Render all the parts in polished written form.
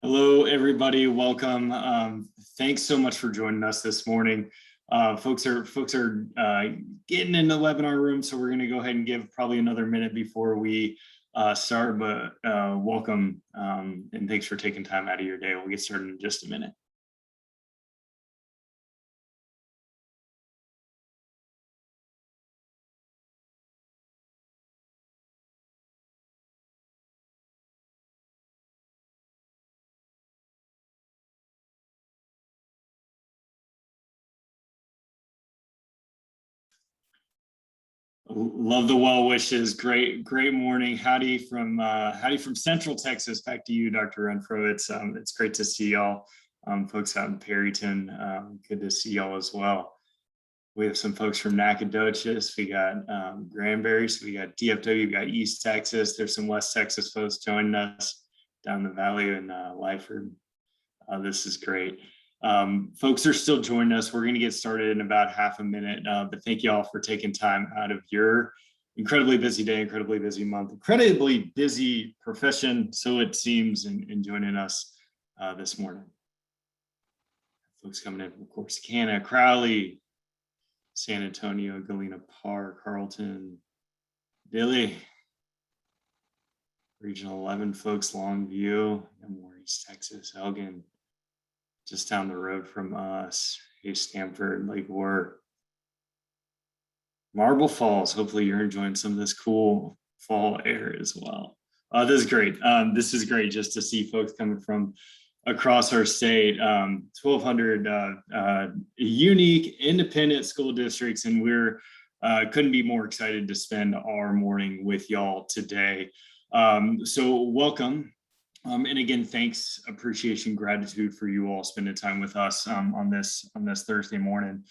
Hello, everybody. Welcome. Thanks so much for joining us this morning. Folks are getting in the webinar room, so we're going to go ahead and give probably another minute before we start. But welcome and thanks for taking time out of your day. We'll get started in just a minute. Love the well wishes. Great morning. Howdy from Central Texas. Back to you, Dr. Renfro. It's great to see y'all, folks out in Perryton. Good to see y'all as well. We have some folks from Nacogdoches. We got Granbury. So we got DFW. We got East Texas. There's some West Texas folks joining us down the valley in Lyford. This is great. Folks are still joining us. We're going to get started in about half a minute, but thank you all for taking time out of your incredibly busy day, incredibly busy month, incredibly busy profession, so it seems, and joining us this morning. Folks coming in from Corsicana, Crowley, San Antonio, Galena Park, Carlton, Dilley, Regional 11 folks, Longview, and more East Texas, Elgin, just down the road from us, hey, Stanford, Lake Worth, Marble Falls. Hopefully you're enjoying some of this cool fall air as well. This is great. This is great just to see folks coming from across our state, 1,200 unique independent school districts, and we're couldn't be more excited to spend our morning with y'all today. So welcome. And again, thanks, appreciation, gratitude for you all spending time with us on this Thursday morning.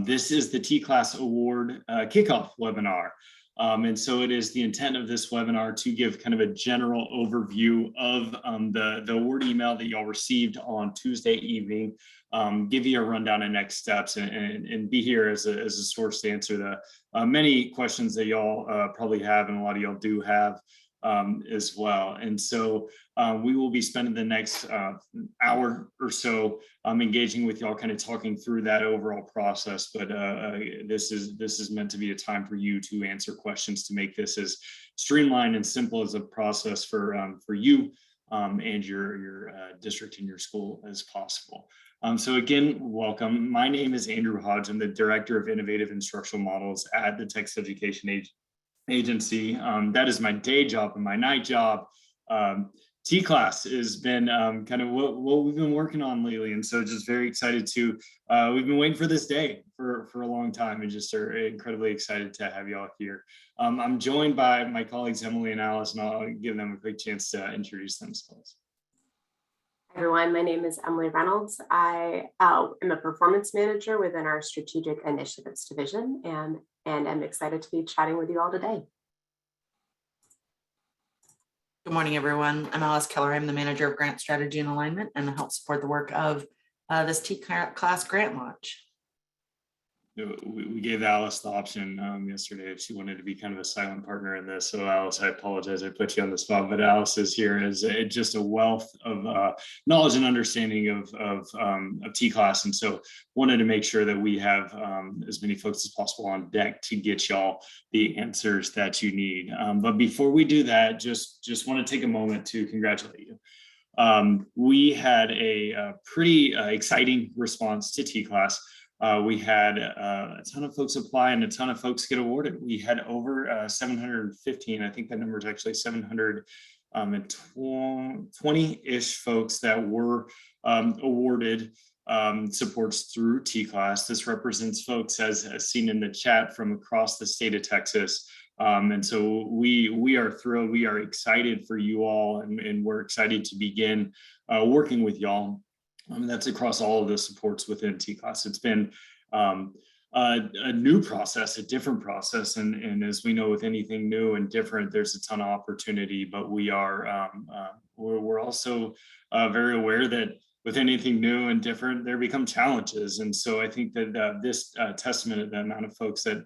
This is the TCLAS Award Kickoff webinar. And so it is the intent of this webinar to give kind of a general overview of the award email that y'all received on Tuesday evening, give you a rundown of next steps, and be here as a source to answer the many questions that y'all probably have, and a lot of y'all do have as well. And so we will be spending the next hour or so engaging with y'all, kind of talking through that overall process. But this is meant to be a time for you to answer questions, to make this as streamlined and simple as a process for you and your district and your school as possible. So again, welcome. My name is Andrew Hodge. I'm the Director of Innovative Instructional Models at the Texas Education Agency. That is my day job, and my night job, TCLAS, has been kind of what we've been working on lately. And so just very excited to, we've been waiting for this day for a long time, and just are incredibly excited to have y'all here. I'm joined by my colleagues, Emily and Alice, and I'll give them a quick chance to introduce themselves. Hi everyone, my name is Emily Reynolds. I am a performance manager within our Strategic Initiatives Division, and I'm excited to be chatting with you all today. Good morning, everyone. I'm Alice Keller. I'm the manager of grant strategy and alignment, and help support the work of this TCLAS grant launch. We gave Alice the option yesterday if she wanted to be kind of a silent partner in this. So Alice, I apologize, I put you on the spot, but Alice is here as just a wealth of knowledge and understanding of TCLAS. And so wanted to make sure that we have as many folks as possible on deck to get y'all the answers that you need. But before we do that, just want to take a moment to congratulate you. We had a pretty exciting response to TCLAS. We had a ton of folks apply and a ton of folks get awarded. We had over 715, I think that number is actually 720-ish folks that were awarded supports through TCLAS. This represents folks, as seen in the chat, from across the state of Texas. And so we are thrilled, we are excited for you all, and we're excited to begin working with y'all. That's across all of the supports within TCLAS. It's been a new process, a different process, and as we know, with anything new and different, there's a ton of opportunity. But we are we're also very aware that with anything new and different, there become challenges. And so I think that this testament of the amount of folks that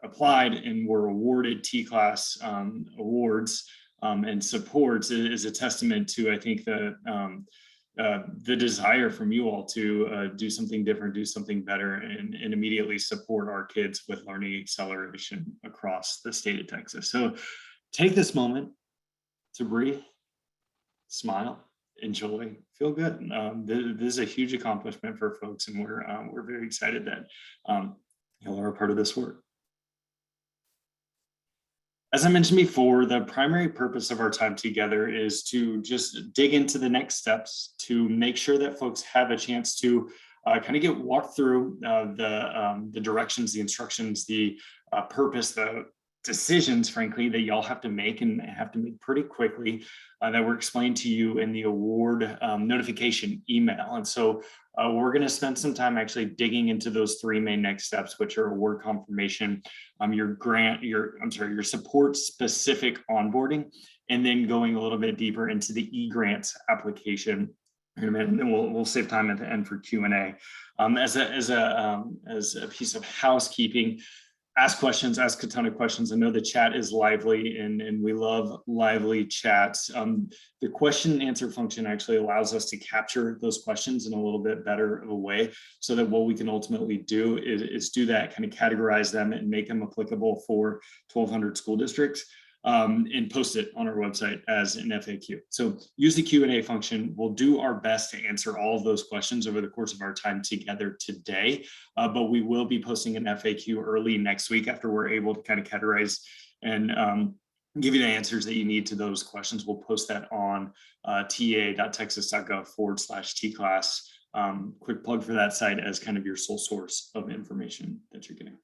applied and were awarded TCLAS awards and supports is a testament to, I think, the desire from you all to do something different, do something better, and immediately support our kids with learning acceleration across the state of Texas. So take this moment to breathe, smile, enjoy, feel good. This is a huge accomplishment for folks, and we're very excited that y'all are a part of this work. As I mentioned before, the primary purpose of our time together is to just dig into the next steps to make sure that folks have a chance to kind of get walked through the directions, the instructions, the purpose, the decisions, frankly, that y'all have to make and have to make pretty quickly that were explained to you in the award notification email. And so we're going to spend some time actually digging into those three main next steps, which are award confirmation, your support specific onboarding, and then going a little bit deeper into the Egrants application in a minute, and then we'll save time at the end for Q&A. As a piece of housekeeping, ask questions, ask a ton of questions. I know the chat is lively and we love lively chats. The question and answer function actually allows us to capture those questions in a little bit better of a way, so that what we can ultimately do is do that, kind of categorize them and make them applicable for 1,200 school districts. And post it on our website as an FAQ. So use the Q&A function. We'll do our best to answer all of those questions over the course of our time together today, but we will be posting an FAQ early next week after we're able to kind of categorize and give you the answers that you need to those questions. We'll post that on ta.texas.gov/TCLAS. Quick plug for that site as kind of your sole source of information that you're getting.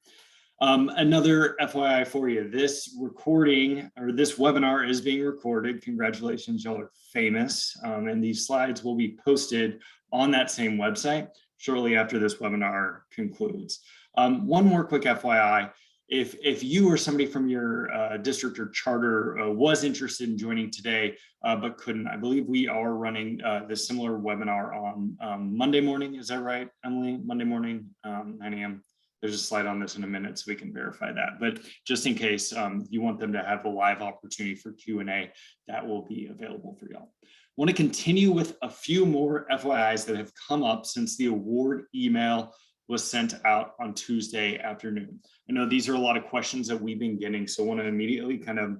Another FYI for you, this recording or this webinar is being recorded. Congratulations, y'all are famous. And these slides will be posted on that same website shortly after this webinar concludes. One more quick FYI, if you or somebody from your district or charter was interested in joining today, but couldn't, I believe we are running this similar webinar on Monday morning. Is that right, Emily? Monday morning, 9 a.m. There's a slide on this in a minute, so we can verify that. But just in case you want them to have a live opportunity for Q&A, that will be available for y'all. I want to continue with a few more FYIs that have come up since the award email was sent out on Tuesday afternoon. I know these are a lot of questions that we've been getting, so I want to immediately kind of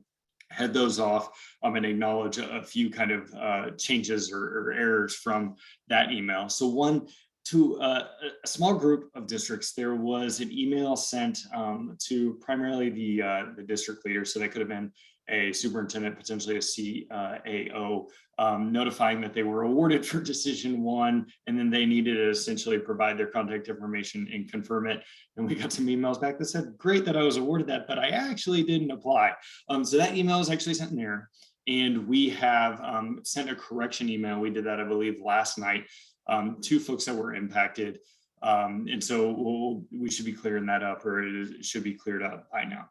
head those off and acknowledge a few kind of changes or errors from that email. So one, to a small group of districts, there was an email sent to primarily the district leader. So that could have been a superintendent, potentially a CAO, notifying that they were awarded for decision one, and then they needed to essentially provide their contact information and confirm it. And we got some emails back that said, great that I was awarded that, but I actually didn't apply. So that email was actually sent in error. And we have sent a correction email. We did that, I believe, last night. To folks that were impacted. And so we should be clearing that up, or it should be cleared up by now.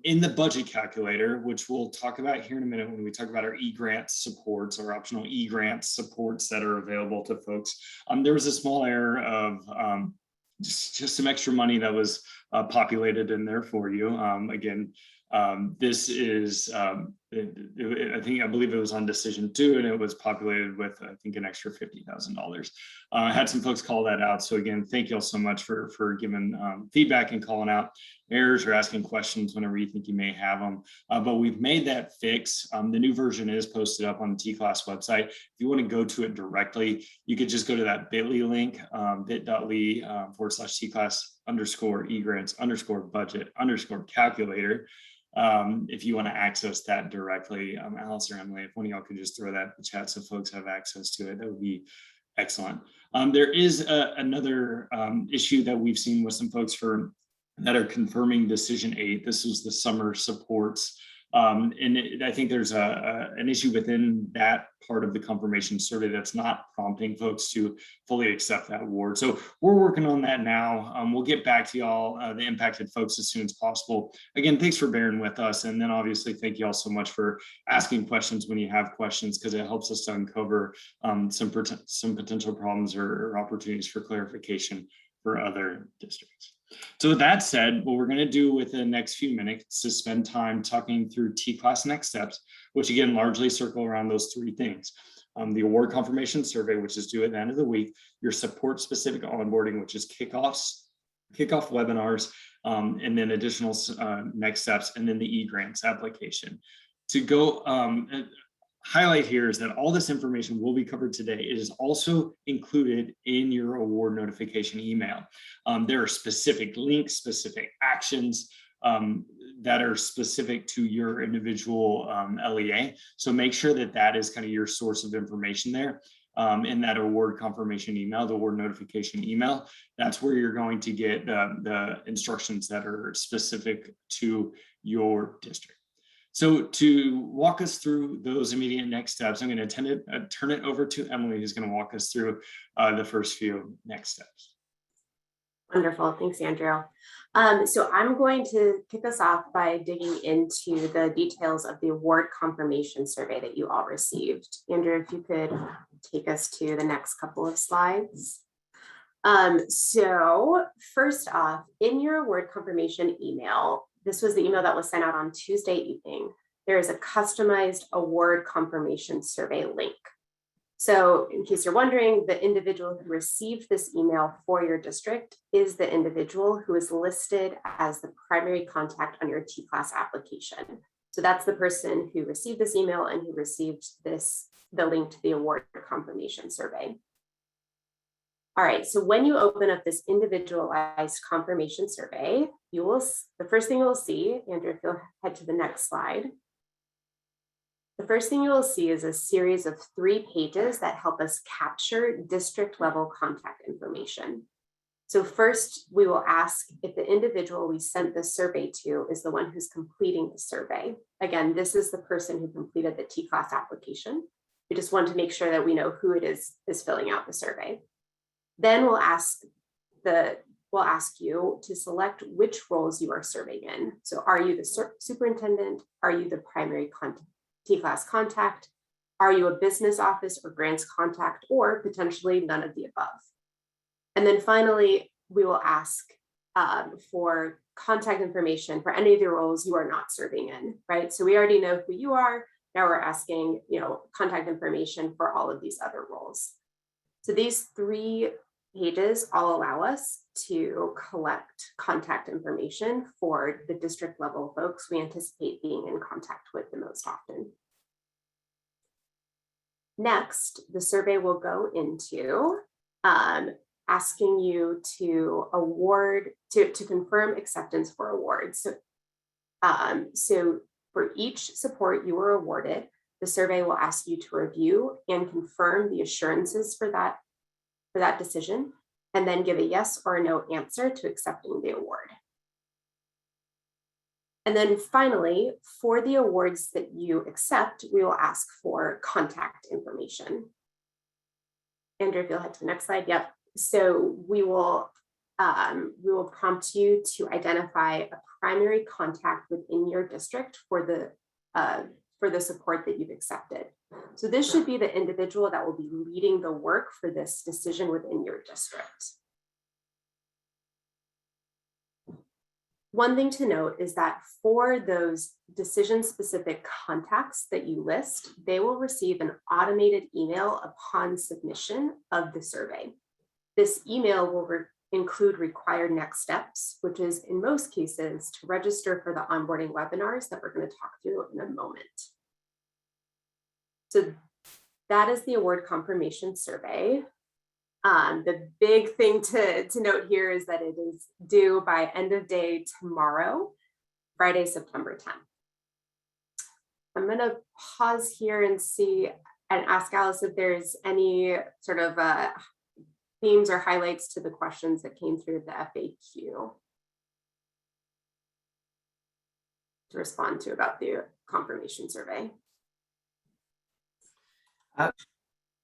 In the budget calculator, which we'll talk about here in a minute when we talk about our Egrants supports or optional Egrants supports that are available to folks, there was a small error of just some extra money that was populated in there for you. Again, this is, I believe it was on decision 2, and it was populated with, I think, an extra $50,000. I had some folks call that out. So again, thank you all so much for giving feedback and calling out errors or asking questions whenever you think you may have them. But we've made that fix. The new version is posted up on the TCLAS website. If you want to go to it directly, you could just go to that bit.ly link, bit.ly/Egrants_budget_calculator. If you want to access that directly, Alice or Emily, if one of y'all could just throw that in the chat so folks have access to it, that would be excellent. There is another issue that we've seen with some folks that are confirming decision 8. This was the summer supports. I think there's an issue within that part of the confirmation survey that's not prompting folks to fully accept that award. So we're working on that now. We'll get back to y'all, the impacted folks, as soon as possible. Again, thanks for bearing with us. And then obviously, thank you all so much for asking questions when you have questions, because it helps us to uncover some potential problems or opportunities for clarification for other districts. So with that said, what we're going to do with the next few minutes is spend time talking through TCLAS next steps, which again largely circle around those three things. The award confirmation survey, which is due at the end of the week, your support specific onboarding, which is kickoff webinars, and then additional next steps, and then the Egrants application. To go highlight here is that all this information will be covered today. It is also included in your award notification email. There are specific links, specific actions that are specific to your individual LEA. So make sure that that is kind of your source of information there. In that award confirmation email, the award notification email, that's where you're going to get the instructions that are specific to your district. So to walk us through those immediate next steps, I'm going to turn it over to Emily, who's going to walk us through the first few next steps. Wonderful. Thanks, Andrew. So I'm going to kick us off by digging into the details of the award confirmation survey that you all received. Andrew, if you could take us to the next couple of slides. So first off, in your award confirmation email, this was the email that was sent out on Tuesday evening. There is a customized award confirmation survey link. So in case you're wondering, the individual who received this email for your district is the individual who is listed as the primary contact on your TCLAS application. So that's the person who received this email and who received the link to the award confirmation survey. All right, so when you open up this individualized confirmation survey, the first thing you will see, Andrew, if you'll head to the next slide. The first thing you will see is a series of 3 pages that help us capture district level contact information. So first, we will ask if the individual we sent the survey to is the one who's completing the survey. Again, this is the person who completed the TCLAS application. We just want to make sure that we know who it is filling out the survey. Then we'll ask you to select which roles you are serving in. So are you the superintendent? Are you the primary TCLAS contact? Are you a business office or grants contact, or potentially none of the above? And then finally, we will ask for contact information for any of the roles you are not serving in, right? So we already know who you are. Now we're asking, contact information for all of these other roles. So these 3 pages all allow us to collect contact information for the district level folks we anticipate being in contact with the most often. Next, the survey will go into asking you to confirm acceptance for awards. So for each support you were awarded, the survey will ask you to review and confirm the assurances for that decision, and then give a yes or a no answer to accepting the award. And then finally, for the awards that you accept, we will ask for contact information. Andrew, if you'll head to the next slide. Yep. So we will prompt you to identify a primary contact within your district for the support that you've accepted. So this should be the individual that will be leading the work for this decision within your district. One thing to note is that for those decision-specific contacts that you list, they will receive an automated email upon submission of the survey. This email will include required next steps, which is in most cases to register for the onboarding webinars that we're going to talk through in a moment. So that is the award confirmation survey. The big thing to note here is that it is due by end of day tomorrow, Friday, September 10th. I'm going to pause here and ask Alice if there's any sort of themes or highlights to the questions that came through the FAQ to respond to about the confirmation survey.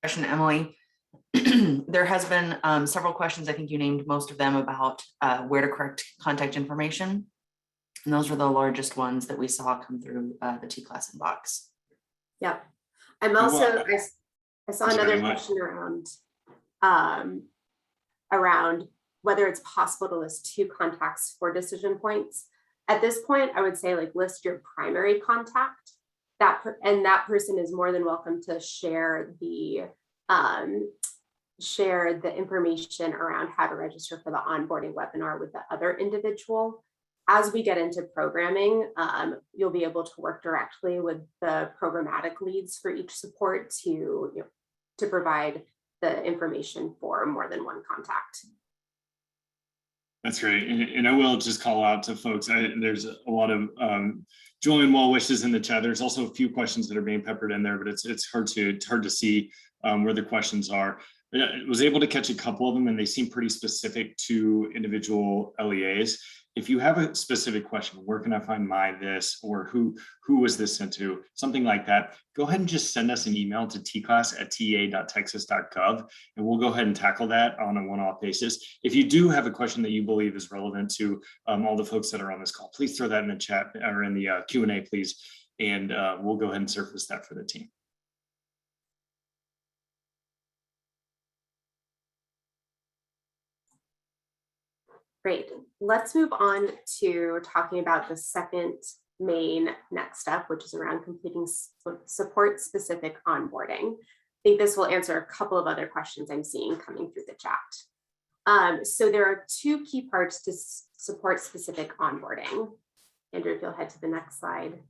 Question, Emily. There has been several questions, I think you named most of them, about where to correct contact information. And those were the largest ones that we saw come through the TCLAS inbox. Yep. I'm also, I saw another question around whether it's possible to list 2 contacts for decision points. At this point, I would say like list your primary contact, and that person is more than welcome to share the information around how to register for the onboarding webinar with the other individual. As we get into programming, you'll be able to work directly with the programmatic leads for each support to provide the information for more than one contact. That's great. And I will just call out to folks, there's a lot of joy and well wishes in the chat. There's also a few questions that are being peppered in there, but it's hard to see where the questions are. I was able to catch a couple of them, and they seem pretty specific to individual LEAs. If you have a specific question, where can I find this, or who was this sent to, something like that, go ahead and just send us an email to tclass@tea.texas.gov, and we'll go ahead and tackle that on a one-off basis. If you do have a question that you believe is relevant to all the folks that are on this call, please throw that in the chat or in the Q&A, please, and we'll go ahead and surface that for the team. Great. Let's move on to talking about the second main next step, which is around completing support-specific onboarding. I think this will answer a couple of other questions I'm seeing coming through the chat. So there are 2 key parts to support-specific onboarding. Andrew, if you'll head to the next slide.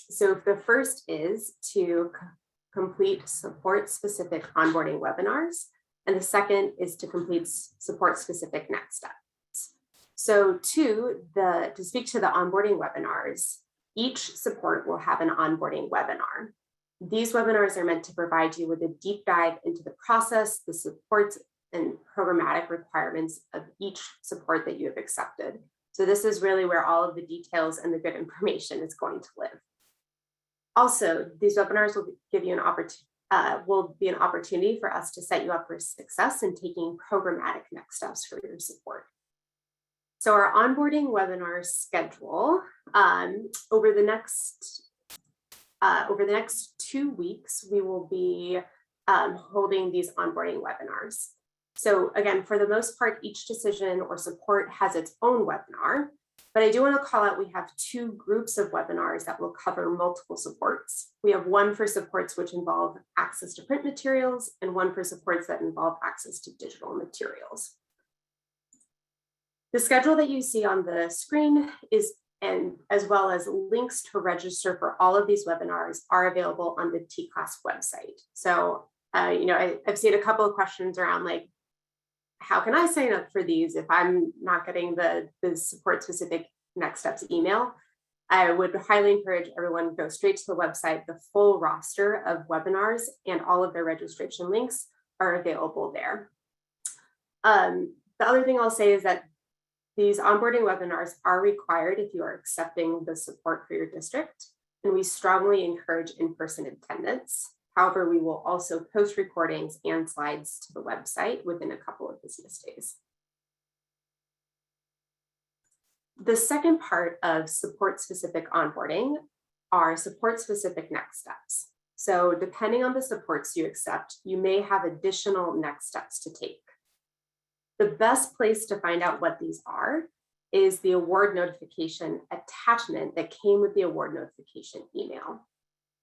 So the first is to complete support-specific onboarding webinars. And the second is to complete support-specific next steps. So to speak to the onboarding webinars, each support will have an onboarding webinar. These webinars are meant to provide you with a deep dive into the process, the supports, and programmatic requirements of each support that you have accepted. So this is really where all of the details and the good information is going to live. Also, these webinars will give you will be an opportunity for us to set you up for success in taking programmatic next steps for your support. So our onboarding webinar schedule over the next 2 weeks, we will be holding these onboarding webinars. So again, for the most part, each decision or support has its own webinar. But I do want to call out, we have 2 groups of webinars that will cover multiple supports. We have one for supports which involve access to print materials, and one for supports that involve access to digital materials. The schedule that you see on the screen as well as links to register for all of these webinars are available on the TCLAS website. So, I've seen a couple of questions around like, how can I sign up for these if I'm not getting the support specific next steps email? I would highly encourage everyone to go straight to the website. The full roster of webinars and all of their registration links are available there. The other thing I'll say is that these onboarding webinars are required if you are accepting the support for your district, and we strongly encourage in-person attendance. However, we will also post recordings and slides to the website within a couple of business days. The second part of support-specific onboarding are support-specific next steps. So depending on the supports you accept, you may have additional next steps to take. The best place to find out what these are is the award notification attachment that came with the award notification email.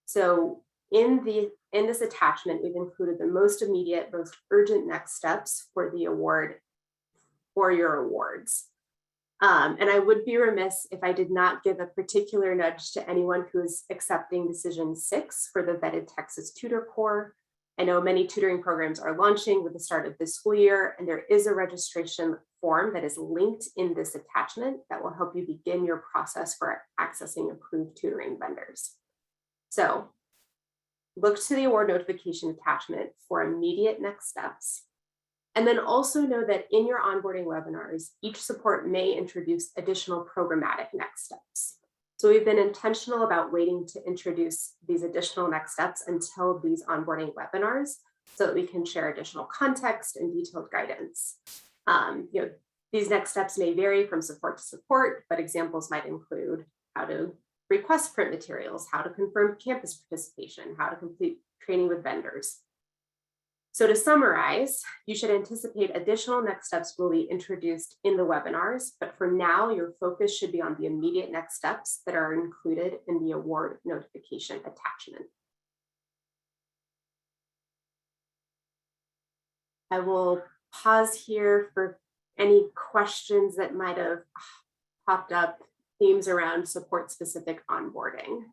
So in this attachment, we've included the most immediate, most urgent next steps for the award, for your awards. And I would be remiss if I did not give a particular nudge to anyone who is accepting Decision 6 for the vetted Texas Tutor Corps. I know many tutoring programs are launching with the start of this school year, and there is a registration form that is linked in this attachment that will help you begin your process for accessing approved tutoring vendors. So look to the award notification attachment for immediate next steps. And then also know that in your onboarding webinars, each support may introduce additional programmatic next steps. So we've been intentional about waiting to introduce these additional next steps until these onboarding webinars so that we can share additional context and detailed guidance. These next steps may vary from support to support, but examples might include how to request print materials, how to confirm campus participation, how to complete training with vendors. So to summarize, you should anticipate additional next steps will be introduced in the webinars, but for now, your focus should be on the immediate next steps that are included in the award notification attachment. I will pause here for any questions that might have popped up, themes around support-specific onboarding.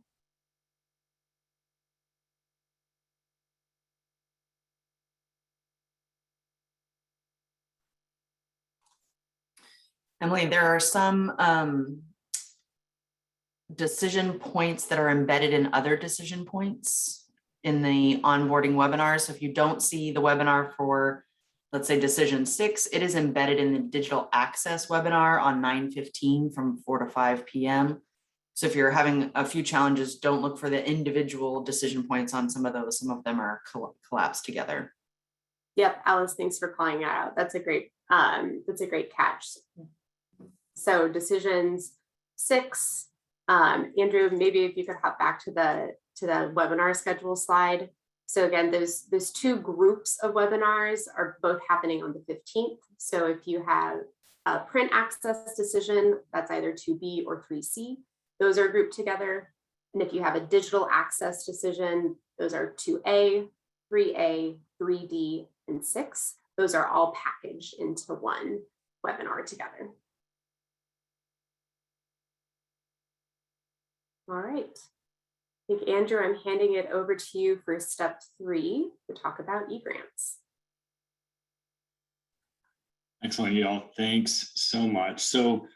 Emily, there are some decision points that are embedded in other decision points in the onboarding webinar. So if you don't see the webinar for, let's say, decision 6, it is embedded in the digital access webinar on 9/15 from 4 to 5 p.m. So if you're having a few challenges, don't look for the individual decision points on some of those. Some of them are collapsed together. Yep, Alice, thanks for calling that out. That's a great catch. So decisions 6, Andrew, maybe if you could hop back to the webinar schedule slide. So again, those 2 groups of webinars are both happening on the 15th. So if you have a print access decision, that's either 2B or 3C, those are grouped together. And if you have a digital access decision, those are 2A, 3A, 3D, and 6. Those are all packaged into one webinar together. All right. I think, Andrew, I'm handing it over to you for step 3 to talk about eGrants. Excellent, y'all. Thanks so much. So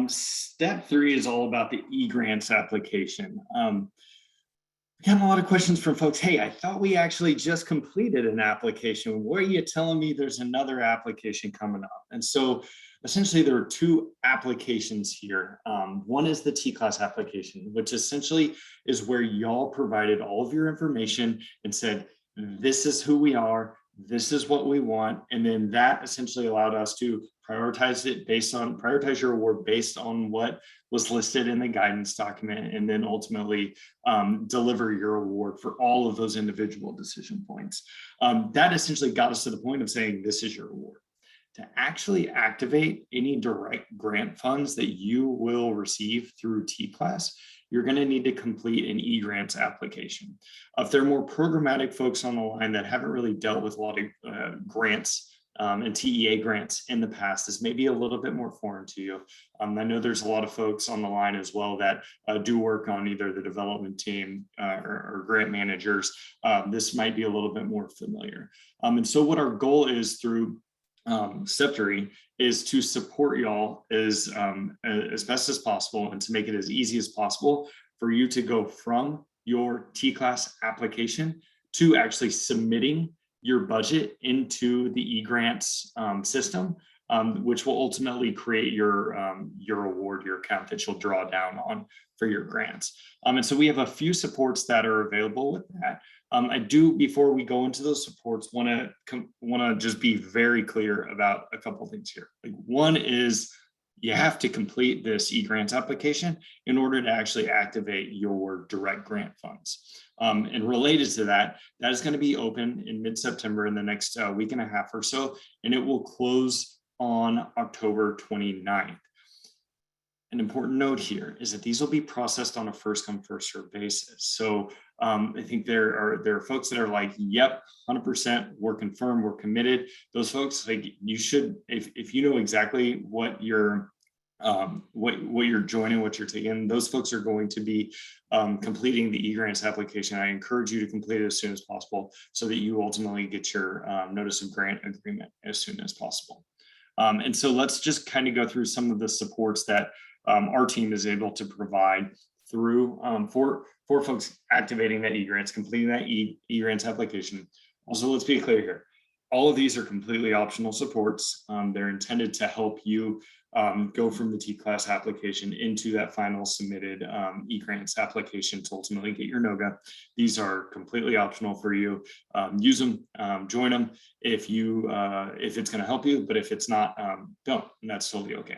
step 3 is all about the eGrants application. We got a lot of questions from folks. Hey, I thought we actually just completed an application. Why are you telling me there's another application coming up? And so essentially there are 2 applications here. One is the TCLAS application, which essentially is where y'all provided all of your information and said, this is who we are, this is what we want. And then that essentially allowed us to prioritize your award based on what was listed in the guidance document, and then ultimately deliver your award for all of those individual decision points. That essentially got us to the point of saying, this is your award. To actually activate any direct grant funds that you will receive through TCLAS, you're going to need to complete an eGrants application. If there are more programmatic folks on the line that haven't really dealt with a lot of grants and TEA grants in the past, this may be a little bit more foreign to you. I know there's a lot of folks on the line as well that do work on either the development team or grant managers. This might be a little bit more familiar. And so what our goal is through step 3 is to support y'all as best as possible and to make it as easy as possible for you to go from your TCLAS application to actually submitting your budget into the eGrants system, which will ultimately create your award, your account that you'll draw down on for your grants. And so we have a few supports that are available with that. I do, before we go into those supports, want to just be very clear about a couple of things here. Like, one is you have to complete this eGrants application in order to actually activate your direct grant funds. And related to that, that is going to be open in mid-September in the next week and a half or so, and it will close on October 29th. An important note here is that these will be processed on a first come, first served basis. So I think there are folks that are like, yep, 100%, we're confirmed, we're committed. Those folks, like, you should, if you know exactly what you're joining, what you're taking, those folks are going to be completing the eGrants application. I encourage you to complete it as soon as possible so that you ultimately get your notice of grant agreement as soon as possible. And so let's just kind of go through some of the supports that our team is able to provide through for folks activating that eGrants, completing that eGrants application. Also, let's be clear here. All of these are completely optional supports. They're intended to help you go from the TCLAS application into that final submitted eGrants application to ultimately get your NOGA. These are completely optional for you. Use them, join them if it's going to help you, but if it's not, don't, and that's totally okay.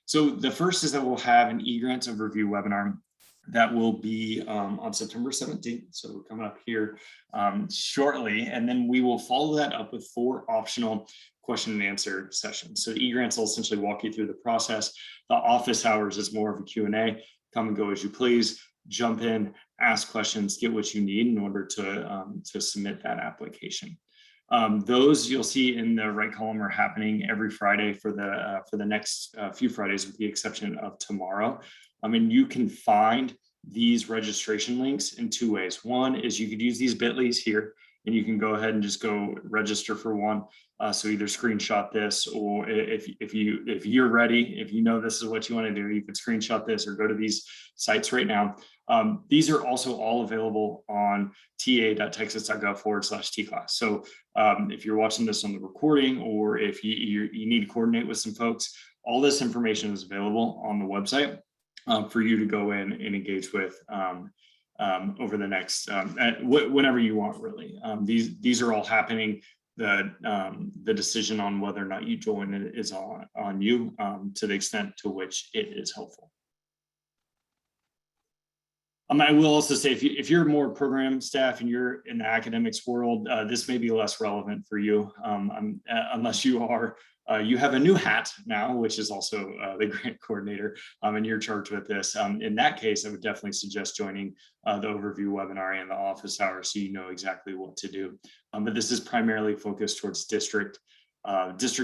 So the first is that we'll have an eGrants overview webinar that will be on September 17th. So we're coming up here shortly. And then we will follow that up with 4 optional question and answer sessions. So Egrants will essentially walk you through the process. The office hours is more of a Q&A. Come and go as you please. Jump in, ask questions, get what you need in order to submit that application. Those you'll see in the right column are happening every Friday for the next few Fridays, with the exception of tomorrow. And you can find these registration links in 2 ways. One is you could use these bit.lys here, and you can go ahead and just go register for one. So either screenshot this, or if you're ready, if you know this is what you want to do, you could screenshot this or go to these sites right now. These are also all available on ta.texas.gov/TCLAS. So if you're watching this on the recording, or if you need to coordinate with some folks, all this information is available on the website for you to go in and engage with over the next, whenever you want, really. These are all happening. The decision on whether or not you join it is on you, to the extent to which it is helpful. I will also say, if you're more program staff and you're in the academics world, this may be less relevant for you, unless you have a new hat now, which is also the grant coordinator, and you're charged with this. In that case, I would definitely suggest joining the overview webinar and the office hours, so you know exactly what to do. But this is primarily focused towards district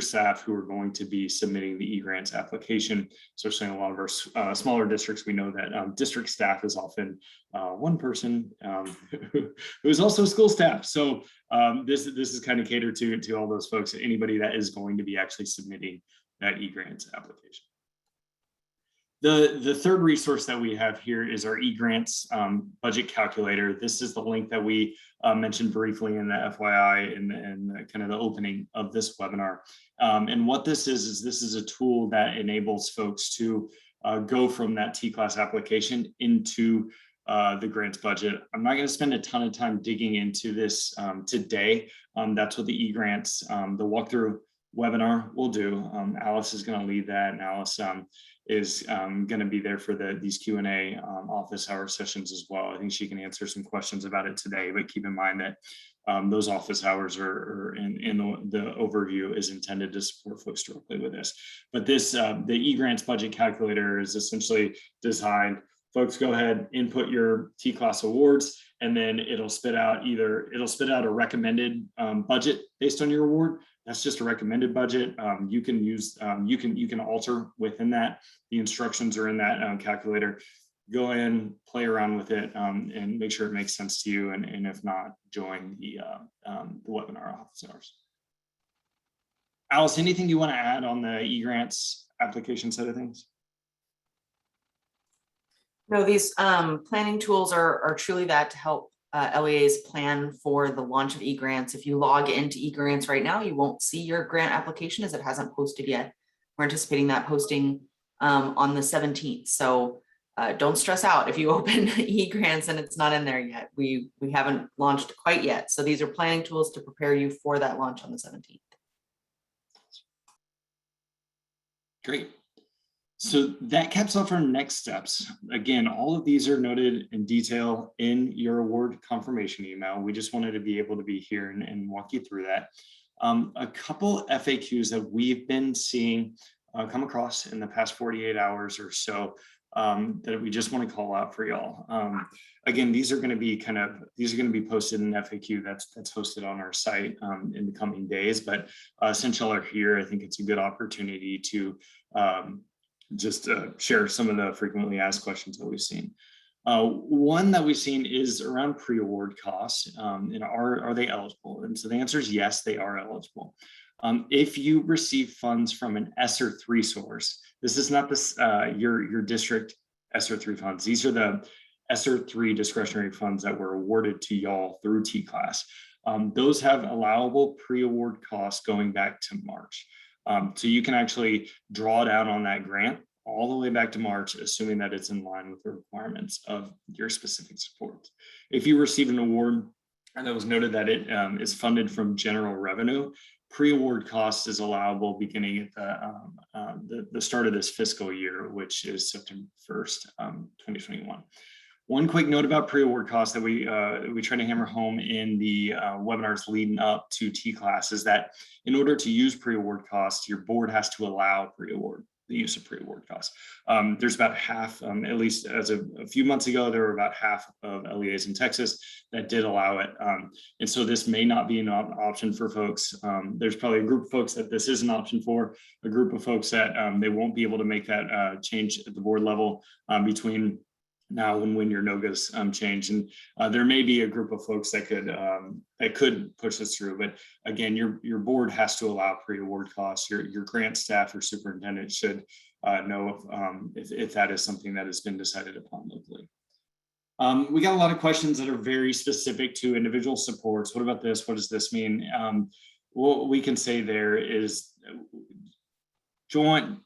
staff who are going to be submitting the eGrants application. Especially in a lot of our smaller districts, we know that district staff is often one person who is also school staff. So this is kind of catered to all those folks, anybody that is going to be actually submitting that eGrants application. The third resource that we have here is our eGrants budget calculator. This is the link that we mentioned briefly in the FYI and kind of the opening of this webinar. And what this is this is a tool that enables folks to go from that TCLAS application into the grants budget. I'm not going to spend a ton of time digging into this today. That's what the eGrants, the walkthrough webinar will do. Alice is going to lead that, and Alice is going to be there for these Q&A office hour sessions as well. I think she can answer some questions about it today, but keep in mind that those office hours are in the overview is intended to support folks directly with this. But this, the eGrants budget calculator is essentially designed. Folks, go ahead, input your TCLAS awards, and then it'll spit out a recommended budget based on your award. That's just a recommended budget. You can use, you can alter within that. The instructions are in that calculator. Go in, play around with it, and make sure it makes sense to you. And if not, join the webinar office hours. Alice, anything you want to add on the eGrants application side of things? No, these planning tools are truly that to help LEAs plan for the launch of eGrants. If you log into eGrants right now, you won't see your grant application as it hasn't posted yet. We're anticipating that posting on the 17th. So don't stress out if you open eGrants and it's not in there yet. We haven't launched quite yet. So these are planning tools to prepare you for that launch on the 17th. Great. So that caps off our next steps. Again, all of these are noted in detail in your award confirmation email. We just wanted to be able to be here and walk you through that. A couple FAQs that we've been seeing come across in the past 48 hours or so that we just want to call out for y'all. Again, these are going to be posted in an FAQ that's hosted on our site in the coming days. But since y'all are here, I think it's a good opportunity to just share some of the frequently asked questions that we've seen. One that we've seen is around pre-award costs, and are they eligible? And so the answer is yes, they are eligible. If you receive funds from an ESSER 3 source, this is not this your district ESSER 3 funds. These are the ESSER 3 discretionary funds that were awarded to y'all through TCLAS. Those have allowable pre-award costs going back to March. So you can actually draw down on that grant all the way back to March, assuming that it's in line with the requirements of your specific support. If you receive an award and it was noted that it is funded from general revenue, pre-award cost is allowable beginning at the start of this fiscal year, which is September 1st, 2021. One quick note about pre-award costs that we try to hammer home in the webinars leading up to TCLAS is that in order to use pre-award costs, your board has to allow the use of pre-award costs. There's about half, at least as of a few months ago, there were about half of LEAs in Texas that did allow it. And so this may not be an option for folks. There's probably a group of folks that this is an option for, a group of folks that they won't be able to make that change at the board level between now and when your NOGAs change. And there may be a group of folks that could push this through, but again, your board has to allow pre-award costs. Your grant staff or superintendent should know if that is something that has been decided upon locally. We got a lot of questions that are very specific to individual supports. What about this? What does this mean? What we can say there is join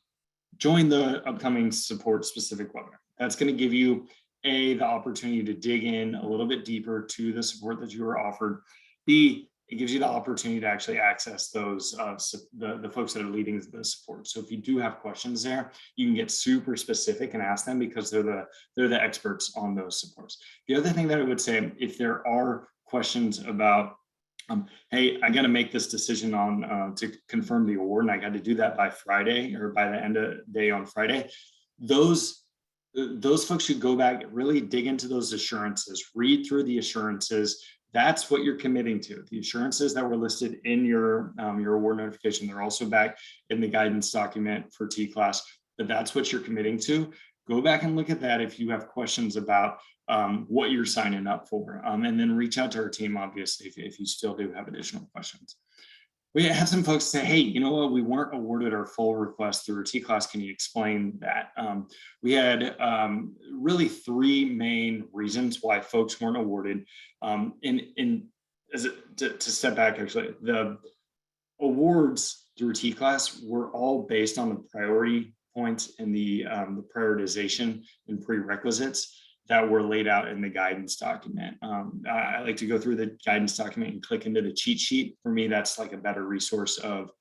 the upcoming support specific webinar. That's going to give you the opportunity to dig in a little bit deeper to the support that you are offered. B, it gives you the opportunity to actually access those the folks that are leading the support. So if you do have questions there, you can get super specific and ask them because they're the experts on those supports. The other thing that I would say, if there are questions about hey, I got to make this decision on to confirm the award, and I got to do that by Friday or by the end of the day on Friday, those folks should go back, really dig into those assurances, read through the assurances. That's what you're committing to. The assurances that were listed in your award notification, they're also back in the guidance document for TCLAS, but that's what you're committing to. Go back and look at that if you have questions about what you're signing up for, and then reach out to our team, obviously, if you still do have additional questions. We had some folks say, hey, you know what, we weren't awarded our full request through TCLAS. Can you explain that? We had really three main reasons why folks weren't awarded. To step back, actually, the awards through TCLAS were all based on the priority points and the prioritization and prerequisites that were laid out in the guidance document. I like to go through the guidance document and click into the cheat sheet. For me, that's like a better resource of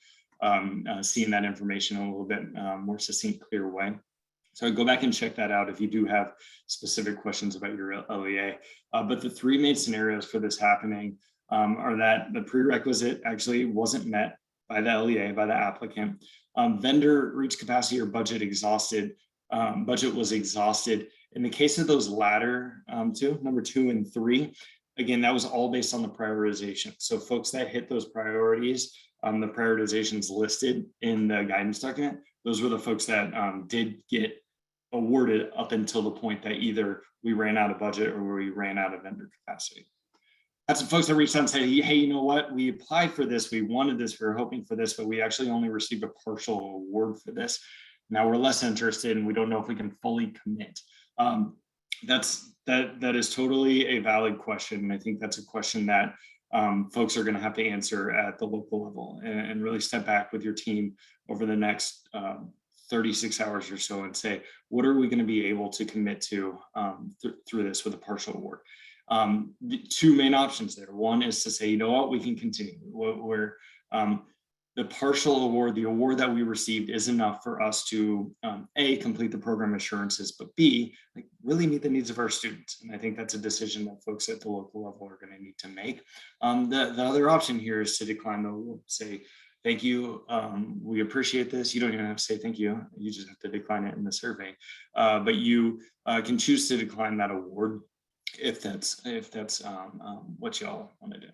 seeing that information in a little bit more succinct, clear way. So go back and check that out if you do have specific questions about your LEA. But the three main scenarios for this happening are that the prerequisite actually wasn't met by the LEA, by the applicant. Vendor reached capacity or budget was exhausted. In the case of those latter two, number 2 and 3, again, that was all based on the prioritization. So folks that hit those priorities, the prioritizations listed in the guidance document, those were the folks that did get awarded up until the point that either we ran out of budget or we ran out of vendor capacity. Had some folks that reached out and said, hey, you know what, we applied for this, we wanted this, we were hoping for this, but we actually only received a partial award for this. Now we're less interested and we don't know if we can fully commit. That is totally a valid question. And I think that's a question that folks are going to have to answer at the local level and really step back with your team over the next 36 hours or so and say, what are we going to be able to commit to through this with a partial award? The two main options there. One is to say, you know what, we can continue. The partial award, the award that we received is enough for us to A, complete the program assurances, but B, like really meet the needs of our students. And I think that's a decision that folks at the local level are going to need to make. The other option here is to decline the award, say, thank you, we appreciate this. You don't even have to say thank you. You just have to decline it in the survey. But you can choose to decline that award if that's what y'all want to do.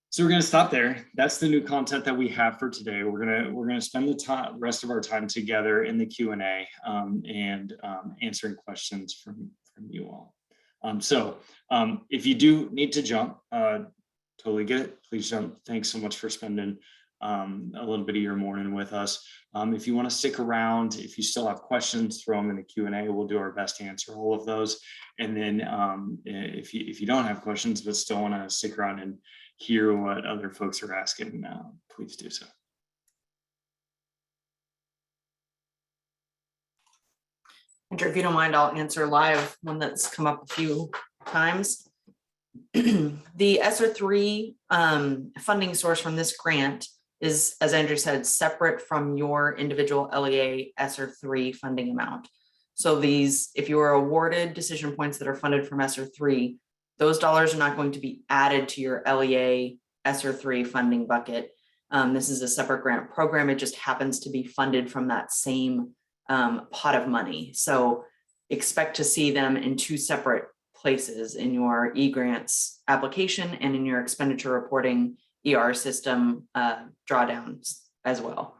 So we're going to stop there. That's the new content that we have for today. We're going to spend the rest of our time together in the Q&A and answering questions from you all. So if you do need to jump, totally get it. Please jump. Thanks so much for spending a little bit of your morning with us. If you want to stick around, if you still have questions, throw them in the Q&A. We'll do our best to answer all of those. And then if you don't have questions but still want to stick around and hear what other folks are asking, please do so. Andrew, if you don't mind, I'll answer live one that's come up a few times. The ESSER 3 funding source from this grant is, as Andrew said, separate from your individual LEA ESSER 3 funding amount. So these, if you are awarded decision points that are funded from ESSER 3, those dollars are not going to be added to your LEA ESSER 3 funding bucket. This is a separate grant program. It just happens to be funded from that same pot of money. So expect to see them in two separate places, in your Egrants application and in your expenditure reporting ER system drawdowns as well.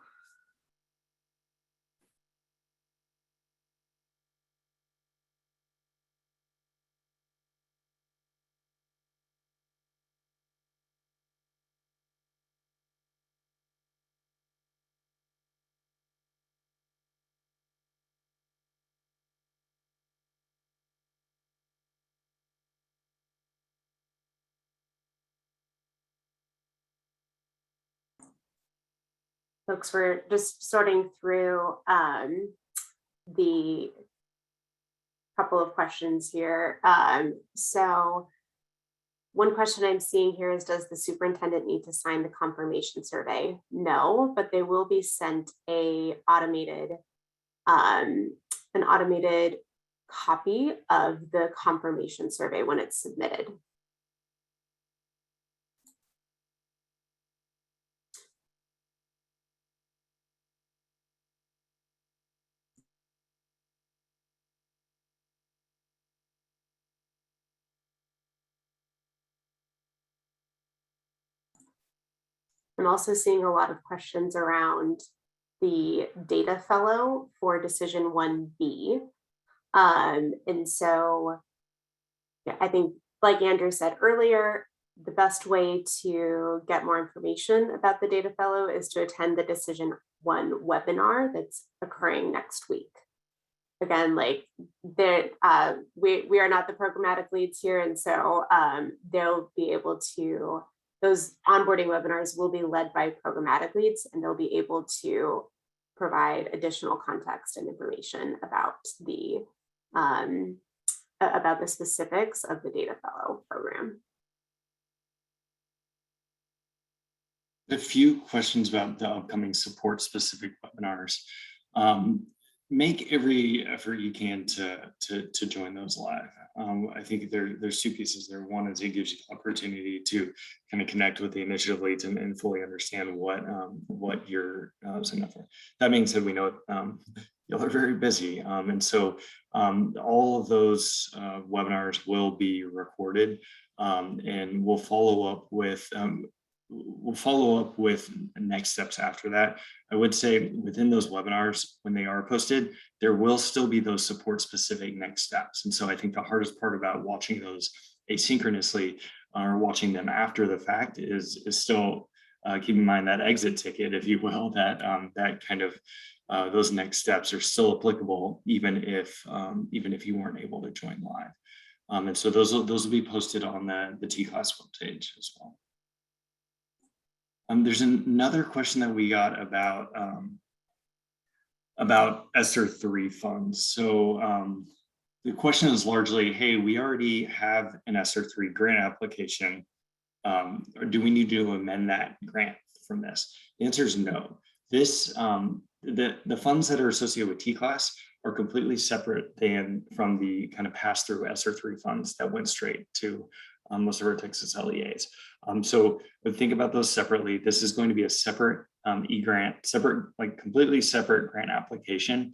Folks, we're just sorting through the couple of questions here. So one question I'm seeing here is, does the superintendent need to sign the confirmation survey? No, but they will be sent an automated copy of the confirmation survey when it's submitted. I'm also seeing a lot of questions around the data fellow for decision 1B. And so yeah, I think, like Andrew said earlier, the best way to get more information about the data fellow is to attend the decision 1 webinar that's occurring next week. Again, like we are not the programmatic leads here, and so they'll be able to, those onboarding webinars will be led by programmatic leads, and they'll be able to provide additional context and information about the specifics of the Data Fellow program. A few questions about the upcoming support specific webinars. Make every effort you can to join those live. I think there's two pieces there. One is it gives you the opportunity to kind of connect with the initiative leads and fully understand what you're signing up for. That being said, we know y'all are very busy, and so all of those webinars will be recorded, and we'll follow up with next steps after that. I would say within those webinars, when they are posted, there will still be those support specific next steps. And so I think the hardest part about watching those asynchronously or watching them after the fact is still keep in mind that exit ticket, if you will, that kind of those next steps are still applicable even if you weren't able to join live. And so those will be posted on the TCLAS webpage as well. There's another question that we got about ESSER 3 funds. So the question is largely, hey, we already have an ESSER 3 grant application. Or do we need to amend that grant from this? The answer is no. This the funds that are associated with TCLAS are completely separate from the kind of pass-through ESSER 3 funds that went straight to most of our Texas LEAs. So think about those separately. This is going to be a separate e-grant, like completely separate grant application.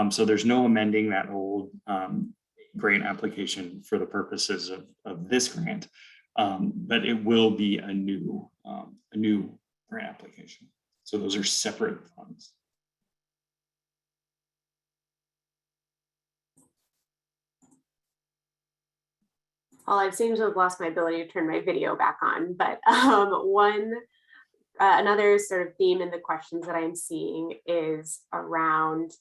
So there's no amending that old grant application for the purposes of this grant, but it will be a new grant application. So those are separate funds. Well, I've seemed to have lost my ability to turn my video back on, but another sort of theme in the questions that I'm seeing is around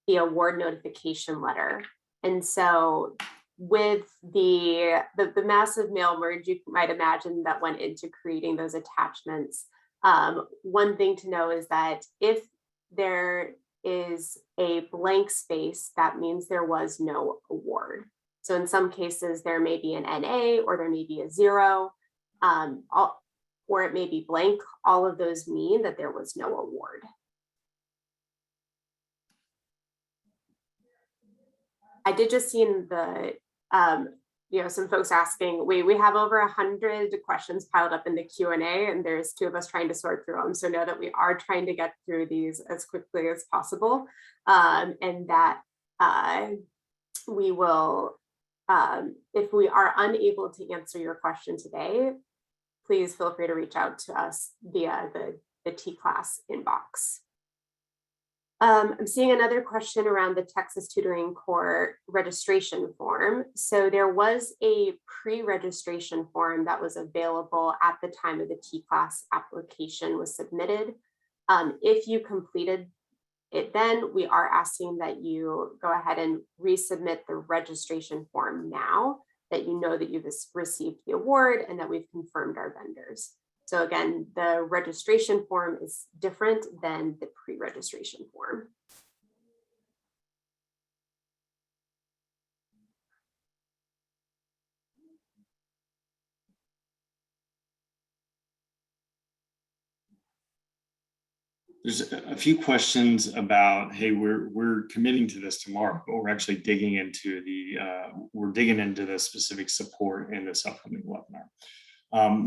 the award notification letter. And so with the massive mail merge, you might imagine that went into creating those attachments. One thing to know is that if there is a blank space, that means there was no award. So in some cases, there may be an NA or there may be a 0, or it may be blank. All of those mean that there was no award. I did just see in the, some folks asking, we have over 100 questions piled up in the Q&A, and there's 2 of us trying to sort through them. So know that we are trying to get through these as quickly as possible, and that we will, if we are unable to answer your question today, please feel free to reach out to us via the TCLAS inbox. I'm seeing another question around the Texas Tutoring Corps registration form. So there was a pre-registration form that was available at the time of the TCLAS application was submitted. If you completed it, then we are asking that you go ahead and resubmit the registration form now that you know that you've received the award and that we've confirmed our vendors. So again, the registration form is different than the pre-registration form. There's a few questions about, hey, we're committing to this tomorrow, but we're actually digging into the specific support in this upcoming webinar.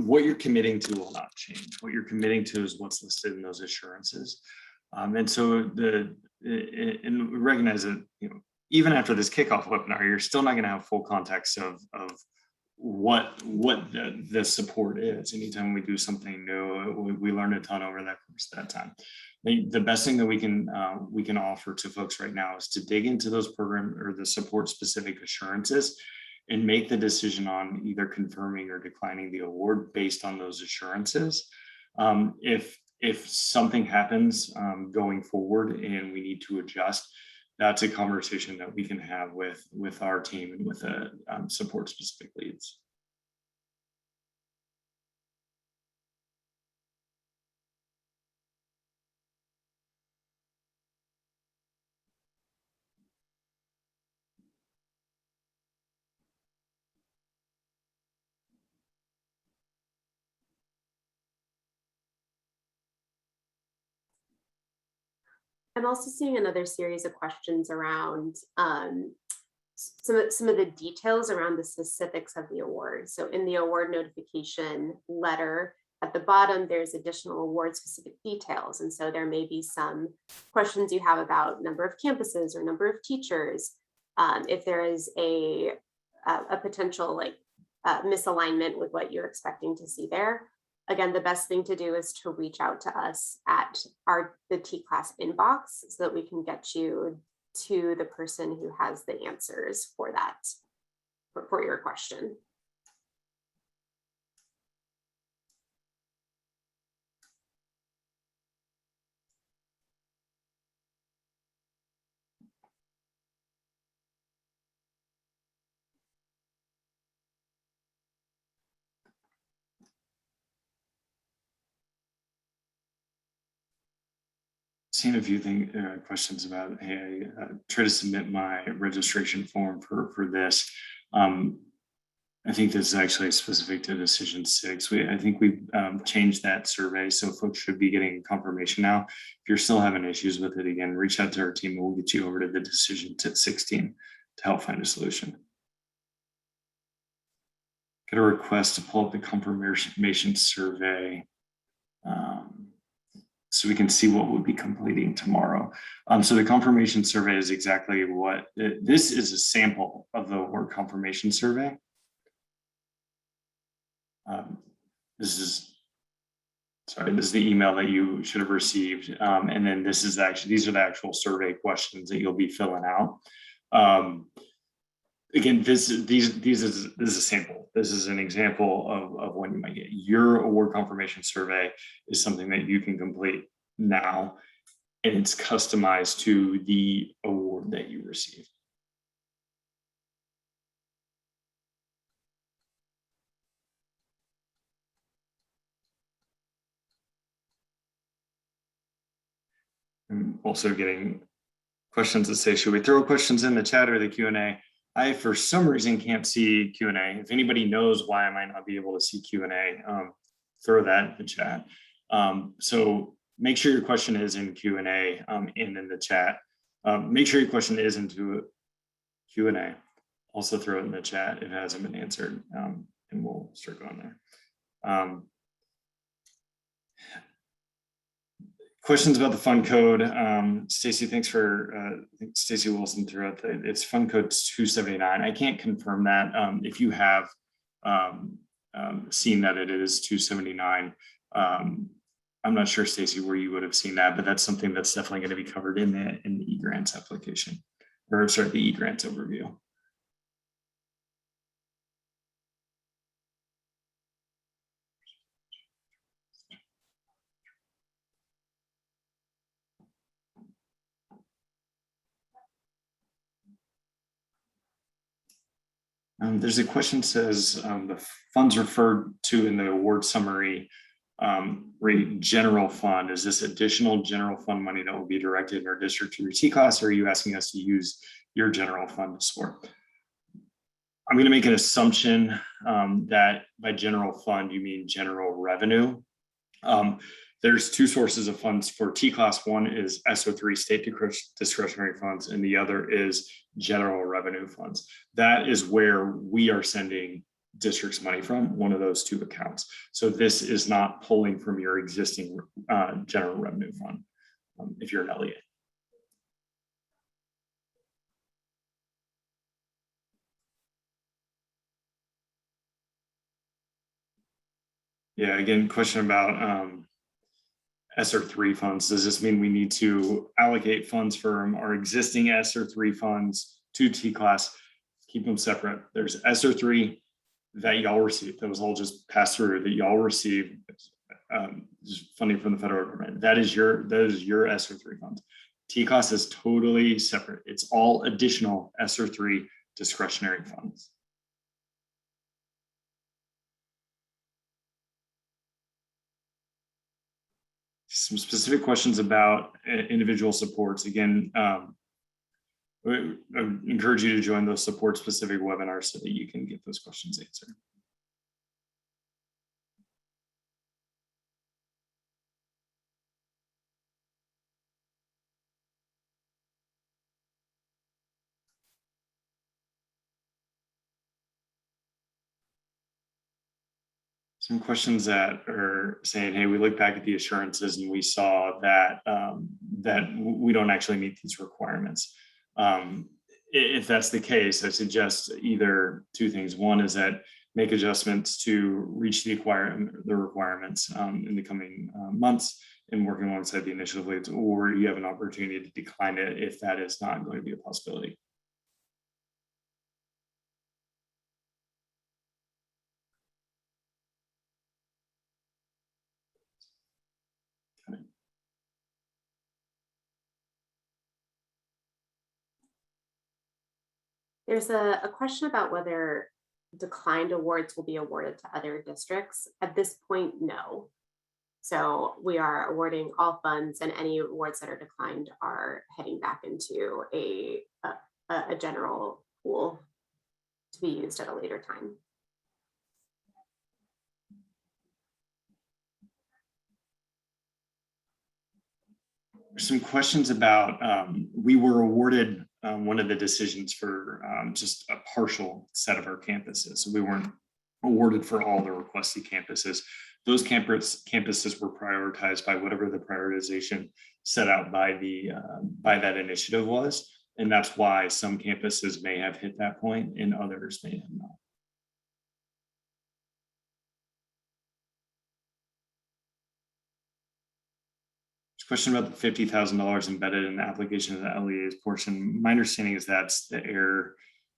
What you're committing to will not change. What you're committing to is what's listed in those assurances. And so and we recognize that, even after this kickoff webinar, you're still not going to have full context of what the support is. Anytime we do something new, we learn a ton over that course of that time. The best thing that we can offer to folks right now is to dig into those program or the support specific assurances and make the decision on either confirming or declining the award based on those assurances. If something happens going forward and we need to adjust, that's a conversation that we can have with our team and with the support specific leads. I'm also seeing another series of questions around some of the details around the specifics of the award. So in the award notification letter at the bottom, there's additional award specific details. And so there may be some questions you have about number of campuses or number of teachers. If there is a potential misalignment with what you're expecting to see there. Again, the best thing to do is to reach out to us at the TCLAS inbox so that we can get you to the person who has the answers for that, for your question. Seen a few questions about, hey, I try to submit my registration form for this. I think this is actually specific to decision 6. I think we've changed that survey, so folks should be getting confirmation now. If you're still having issues with it, again, reach out to our team and we'll get you over to the decision 16 to help find a solution. Get a request to pull up the confirmation survey. So we can see what we'll be completing tomorrow. So the confirmation survey is exactly what, this is a sample of the award confirmation survey. This is the email that you should have received. And then this is these are the actual survey questions that you'll be filling out. Again, this is a sample. This is an example of when you might get your award confirmation survey is something that you can complete now, and it's customized to the award that you received. I'm also getting questions that say, should we throw questions in the chat or the Q&A? I, for some reason, can't see Q&A. If anybody knows why I might not be able to see Q&A, throw that in the chat. So make sure your question is in Q&A and in the chat. Make sure your question is into Q&A. Also throw it in the chat if it hasn't been answered, and we'll start going there. Questions about the fund code. Stacy, thanks for Stacy Wilson threw out that it's fund code 279. I can't confirm that. If you have seen that it is 279, I'm not sure, Stacy, where you would have seen that, but that's something that's definitely going to be covered in the Egrants application, or sorry, the Egrants overview. There's a question that says the funds referred to in the award summary rate general fund. Is this additional general fund money that will be directed in our district to your TCLAS, or are you asking us to use your general fund to support? I'm going to make an assumption that by general fund, you mean general revenue. There's two sources of funds for TCLAS. One is SO3 state discretionary funds, and the other is general revenue funds. That is where we are sending districts money from, one of those two accounts. So this is not pulling from your existing general revenue fund if you're an LEA. Yeah, again, question about SR3 funds. Does this mean we need to allocate funds from our existing SR3 funds to TCLAS? Keep them separate. There's SR3 that y'all received. That was all just passed through that y'all received funding from the federal government. That is your SR3 funds. TCLAS is totally separate. It's all additional SR3 discretionary funds. Some specific questions about individual supports. Again, I encourage you to join those support specific webinars so that you can get those questions answered. Some questions that are saying, hey, we look back at the assurances and we saw that that we don't actually meet these requirements. If that's the case, I suggest either two things. One is that make adjustments to reach the requirements in the coming months and working alongside the initiative leads, or you have an opportunity to decline it if that is not going to be a possibility. There's a question about whether declined awards will be awarded to other districts. At this point, no. So we are awarding all funds, and any awards that are declined are heading back into a general pool to be used at a later time. There's some questions about, we were awarded one of the decisions for just a partial set of our campuses. So we weren't awarded for all the requested campuses. Those campuses were prioritized by whatever the prioritization set out by that initiative was. And that's why some campuses may have hit that point and others may have not. Question about the $50,000 embedded in the application of the LEA's portion. My understanding is that's the error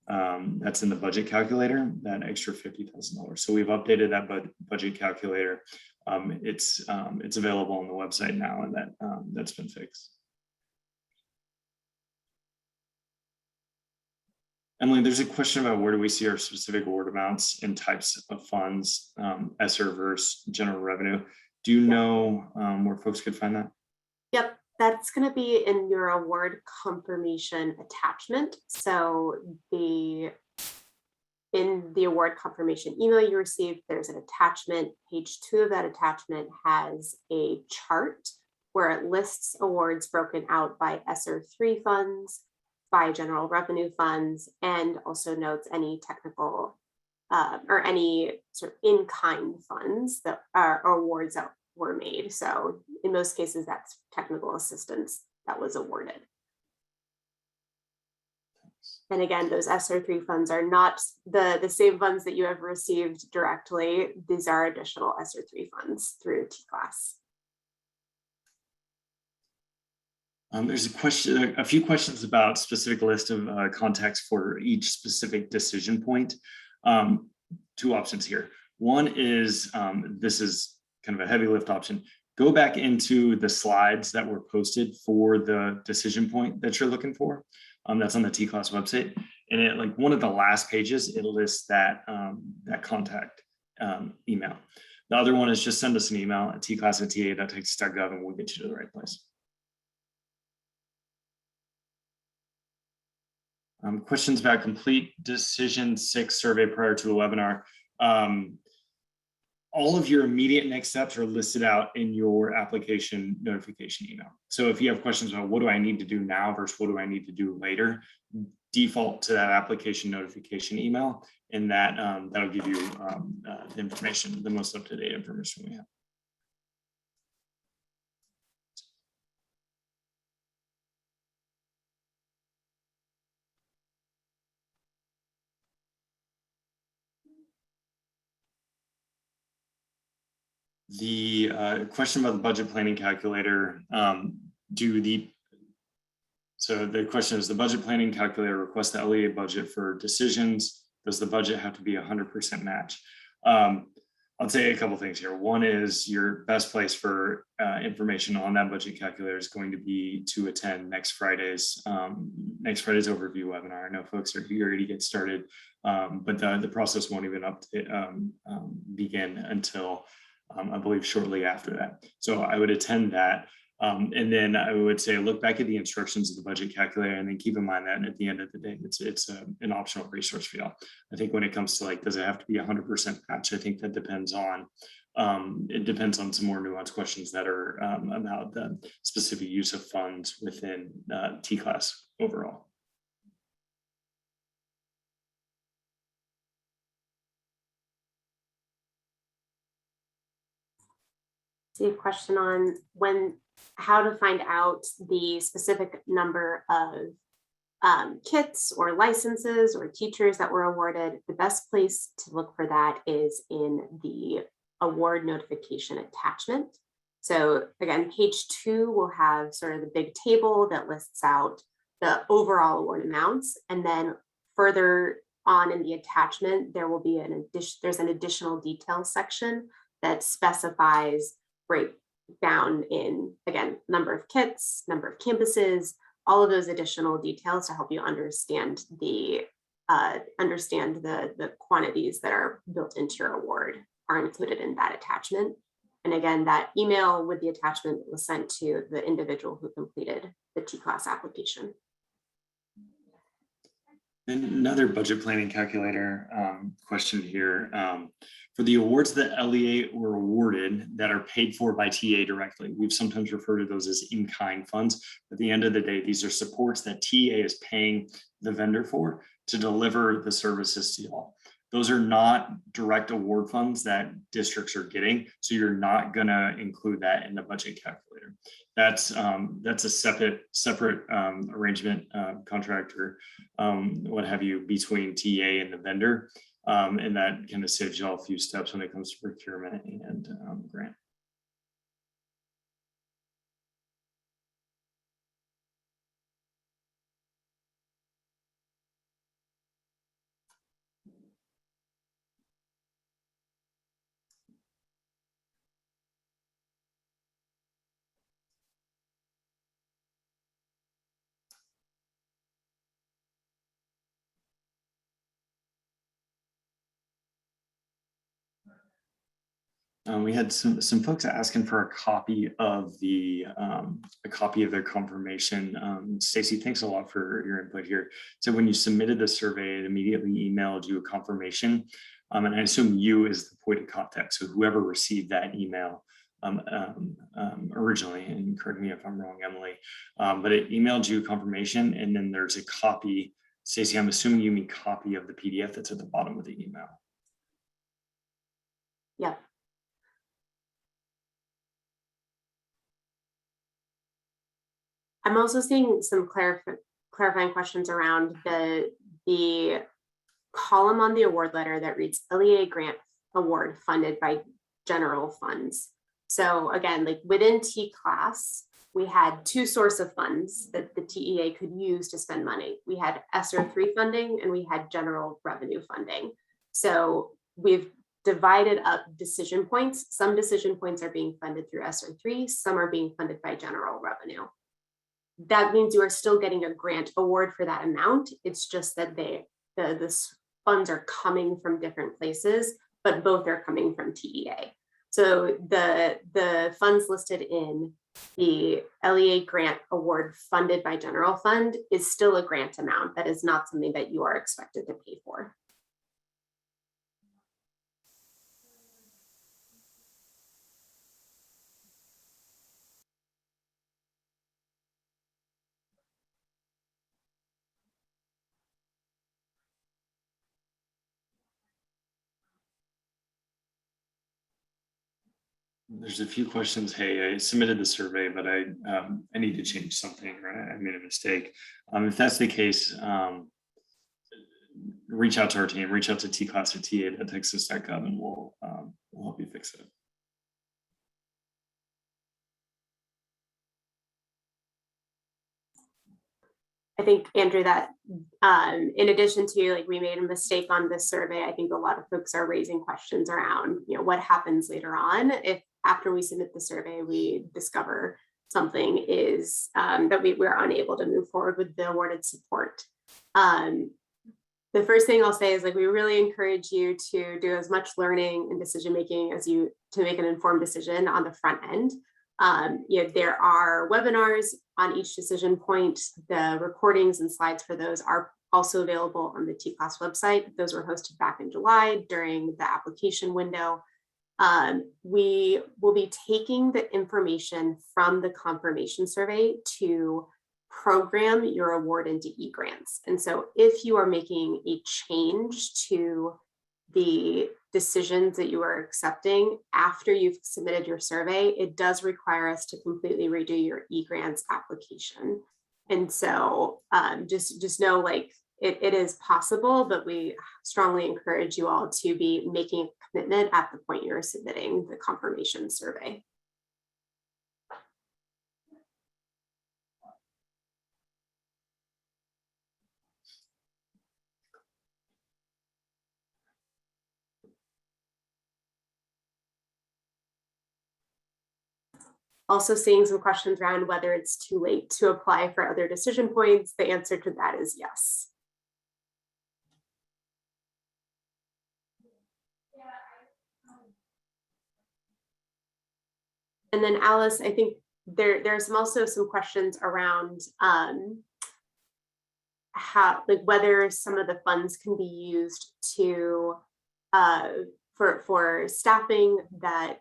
that's in the budget calculator, that extra $50,000. So we've updated that budget calculator. It's available on the website now, and that's been fixed. Emily, there's a question about where do we see our specific award amounts and types of funds, ESSER versus general revenue. Do you know where folks could find that? Yep, That's going to be in your award confirmation attachment. So in the award confirmation email you received, there's an attachment. Page 2 of that attachment has a chart where it lists awards broken out by ESSER 3 funds, by general revenue funds, and also notes any technical or any sort of in-kind funds that are awards that were made. So in most cases, that's technical assistance that was awarded. And again, those ESSER 3 funds are not the same funds that you have received directly. These are additional ESSER 3 funds through TCLAS. There's a few questions about specific list of contacts for each specific decision point. Two options here. One is, this is kind of a heavy lift option. Go back into the slides that were posted for the decision point that you're looking for. That's on the TCLAS website. And it, like one of the last pages, it lists that, that contact email. The other one is just send us an email at tclass@ta.texas.gov and we'll get you to the right place. Questions about complete decision 6 survey prior to the webinar. All of your immediate next steps are listed out in your application notification email. So if you have questions about what do I need to do now versus what do I need to do later, default to that application notification email, and that that'll give you the information, the most up-to-date information we have. The question about the budget planning calculator, so the question is, the budget planning calculator requests the LEA budget for decisions. Does the budget have to be 100% match? I'll say a couple things here. One is your best place for information on that budget calculator is going to be to attend next Friday's overview webinar. I know folks are eager to get started, but the process won't even begin until I believe shortly after that. So I would attend that. And then I would say, look back at the instructions of the budget calculator, and then keep in mind that at the end of the day, it's an optional resource for y'all. I think when it comes to like, does it have to be 100% match? I think that depends on, it depends on some more nuanced questions that are about the specific use of funds within TCLAS overall. See a question on how to find out the specific number of kits or licenses or teachers that were awarded. The best place to look for that is in the award notification attachment. So again, page 2 will have sort of the big table that lists out the overall award amounts, and then further on in the attachment, there will be there's an additional details section that specifies breakdown in, again, number of kits, number of campuses, all of those additional details to help you understand the quantities that are built into your award are included in that attachment. And again, that email with the attachment was sent to the individual who completed the TCLAS application. Another budget planning calculator question here. For the awards that LEA were awarded that are paid for by TA directly, we've sometimes referred to those as in-kind funds. At the end of the day, these are supports that TA is paying the vendor for to deliver the services to y'all. Those are not direct award funds that districts are getting, so you're not gonna include that in the budget calculator. That's a separate arrangement, contract, or what have you, between TA and the vendor, and that kind of saves y'all a few steps when it comes to procurement and grant. We had some folks asking for a copy of their confirmation. Stacy, thanks a lot for your input here. So when you submitted the survey, it immediately emailed you a confirmation. And I assume you is the point of contact. So whoever received that email originally, and correct me if I'm wrong, Emily, but it emailed you confirmation, and then there's a copy. Stacy, I'm assuming you mean copy of the PDF that's at the bottom of the email. Yeah. I'm also seeing some clarifying questions around the column on the award letter that reads LEA grant award funded by general funds. So again, like within TCLAS, we had two sources of funds that the TEA could use to spend money. We had ESSER 3 funding and we had general revenue funding. So we've divided up decision points. Some decision points are being funded through ESSER 3, some are being funded by general revenue. That means you are still getting a grant award for that amount. It's just that the funds are coming from different places, but both are coming from TEA. So the funds listed in the LEA grant award funded by general fund is still a grant amount. That is not something that you are expected to pay for. There's a few questions. Hey, I submitted the survey, but I need to change something, right? I made a mistake. If that's the case, reach out to our team, reach out to TCLAS or TA.texas.gov, and we'll help you fix it. I think, Andrew, that in addition to like we made a mistake on this survey, I think a lot of folks are raising questions around, you know, what happens later on if after we submit the survey, we discover something is that we're unable to move forward with the awarded support. The first thing I'll say is like we really encourage you to do as much learning and decision making as you to make an informed decision on the front end. You know, there are webinars on each decision point. The recordings and slides for those are also available on the TCLAS website. Those were hosted back in July during the application window. We will be taking the information from the confirmation survey to program your award into Egrants. And so if you are making a change to the decisions that you are accepting after you've submitted your survey, it does require us to completely redo your Egrants application. And so just know like it is possible, but we strongly encourage you all to be making a commitment at the point you're submitting the confirmation survey. Also seeing some questions around whether it's too late to apply for other decision points. The answer to that is yes. And then Alice, I think there's also some questions around how, like whether some of the funds can be used to for staffing that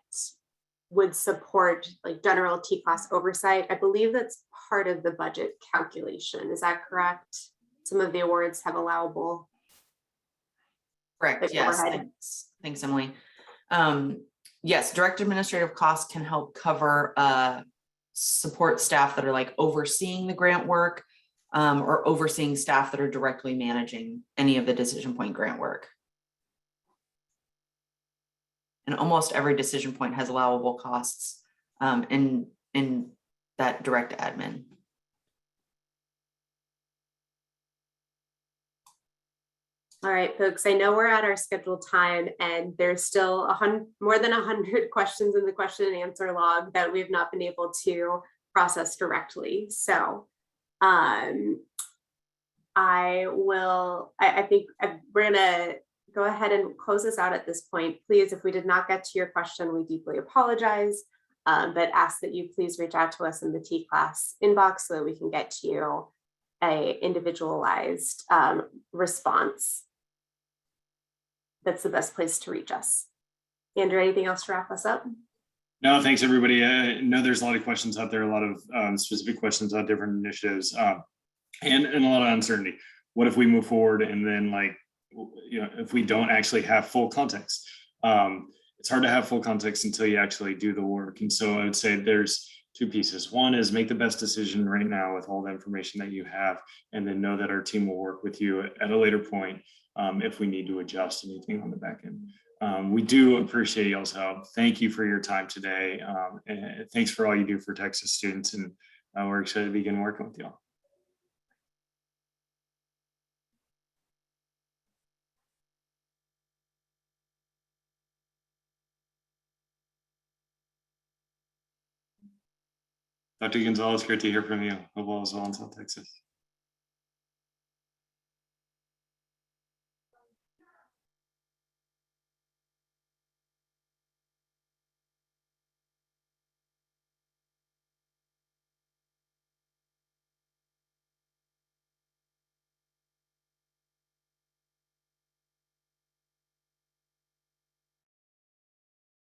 would support like general TCLAS oversight. I believe that's part of the budget calculation. Is that correct? Some of the awards have allowable. Correct. Like, yes. overhead. Thanks, Emily. Yes, direct administrative costs can help cover support staff that are like overseeing the grant work or overseeing staff that are directly managing any of the decision point grant work. And almost every decision point has allowable costs in that direct admin. All right, folks, I know we're at our scheduled time and there's still more than 100 questions in the question and answer log that we've not been able to process directly. So I think we're gonna go ahead and close us out at this point. Please, if we did not get to your question, we deeply apologize, but ask that you please reach out to us in the TCLAS inbox so that we can get to you a individualized response. That's the best place to reach us. Andrew, anything else to wrap us up? No, thanks everybody. I know there's a lot of questions out there, a lot of specific questions on different initiatives, and a lot of uncertainty. What if we move forward and then, like, you know, if we don't actually have full context? It's hard to have full context until you actually do the work. And so I would say there's two pieces. One is make the best decision right now with all the information that you have, and then know that our team will work with you at a later point if we need to adjust anything on the back end. We do appreciate y'all's help. Thank you for your time today. And thanks for all you do for Texas students. And we're excited to begin working with y'all. Dr. Gonzalez, great to hear from you. Hope all is well in South Texas.